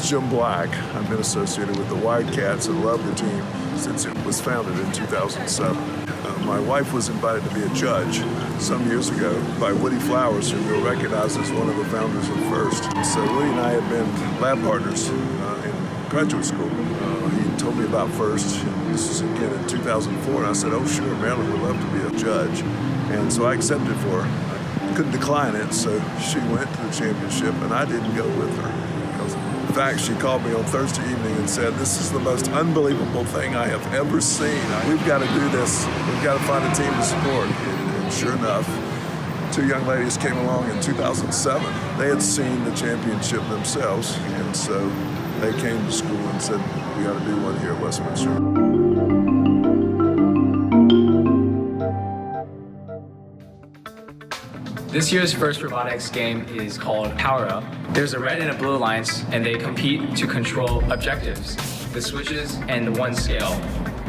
is Jim Black. I've been associated with the WiredCats and love the team since it was founded in 2007. My wife was invited to be a judge some years ago by Woody Flowers, who you'll recognize as one of the founders of FIRST. So Woody and I had been lab partners in graduate school. He told me about FIRST. This was again in 2004, and I said, "Oh sure, Marilyn would love to be a judge." And so I accepted for her. Couldn't decline it, so she went to the championship, and I didn't go with her. In fact, she called me on Thursday evening and said, "This is the most unbelievable thing I have ever seen. We've got to do this. We've got to find a team to support." And sure enough, two young ladies came along in 2007. They had seen the championship themselves, and so they came to school and said, "We got to do one here at Westminster." This year's FIRST Robotics game is called Power Up. There's a red and a blue alliance, and they compete to control objectives, the switches, and the one scale.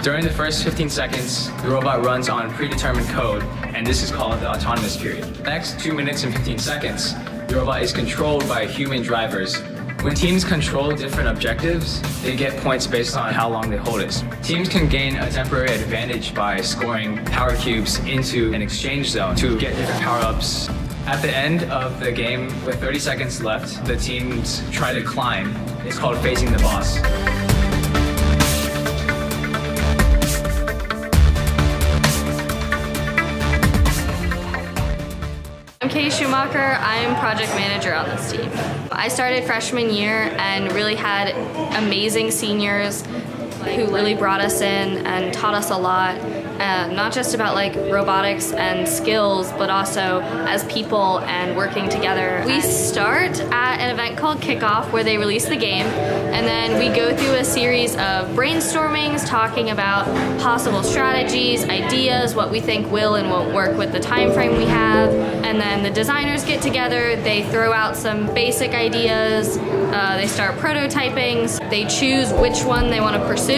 During the first 15 seconds, the robot runs on predetermined code, and this is called the autonomous period. The next 2 minutes and 15 seconds, the robot is controlled by human drivers. When teams control different objectives, they get points based on how long they hold it. Teams can gain a temporary advantage by scoring power cubes into an exchange zone to get different power-ups. At the end of the game, with 30 seconds left, the teams try to climb. It's called facing the boss. I'm Katie Schumacher. I am project manager on this team. I started freshman year and really had amazing seniors who really brought us in and taught us a lot, not just about like robotics and skills, but also as people and working together. We start at an event called Kickoff where they release the game, and then we go through a series of brainstormings talking about possible strategies, ideas, what we think will and won't work with the time frame we have, and then the designers get together, they throw out some basic ideas, they start prototyping, they choose which one they want to pursue,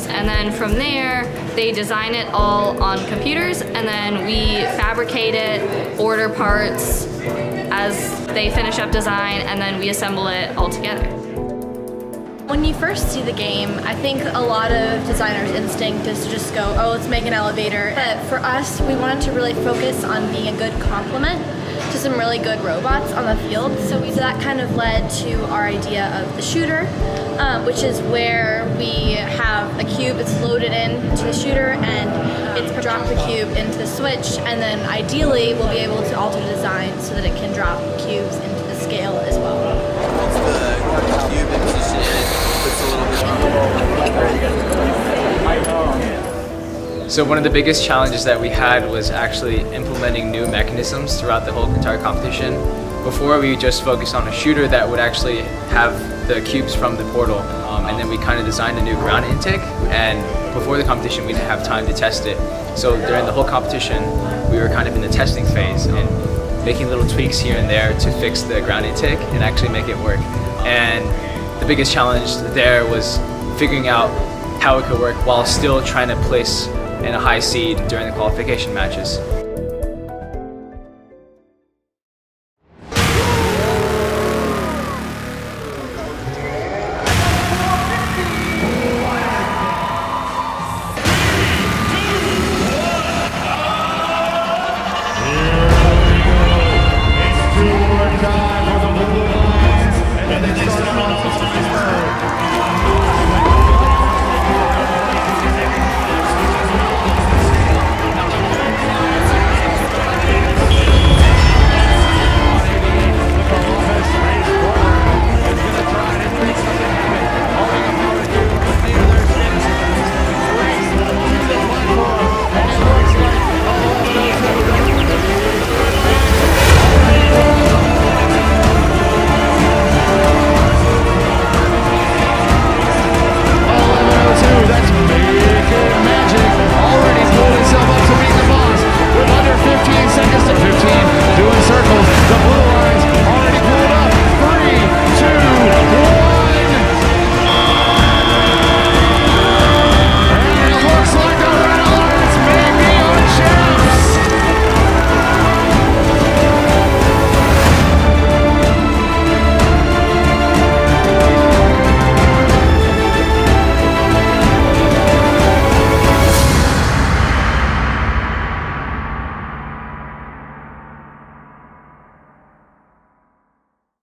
and then from there they design it all on computers, and then we fabricate it, order parts as they finish up design, and then we assemble it all together. When you first see the game, I think a lot of designers' instinct is to just go, "Oh, let's make an elevator." But for us, we wanted to really focus on being a good complement to some really good robots on the field. So that kind of led to our idea of the shooter, which is where we have a cube that's loaded into the shooter, and it's drop the cube into the switch, and then ideally we'll be able to alter the design so that it can drop cubes into the scale as well. Once the cube in position, it puts a little bit. So one of the biggest challenges that we had was actually implementing new mechanisms throughout the whole entire competition. Before, we just focused on a shooter that would actually have the cubes from the portal, and then we kind of designed a new ground intake, and before the competition we didn't have time to test it. So during the whole competition we were kind of in the testing phase and making little tweaks here and there to fix the ground intake and actually make it work. And the biggest challenge there was figuring out how it could work while still trying to place in a high seed during the qualification matches.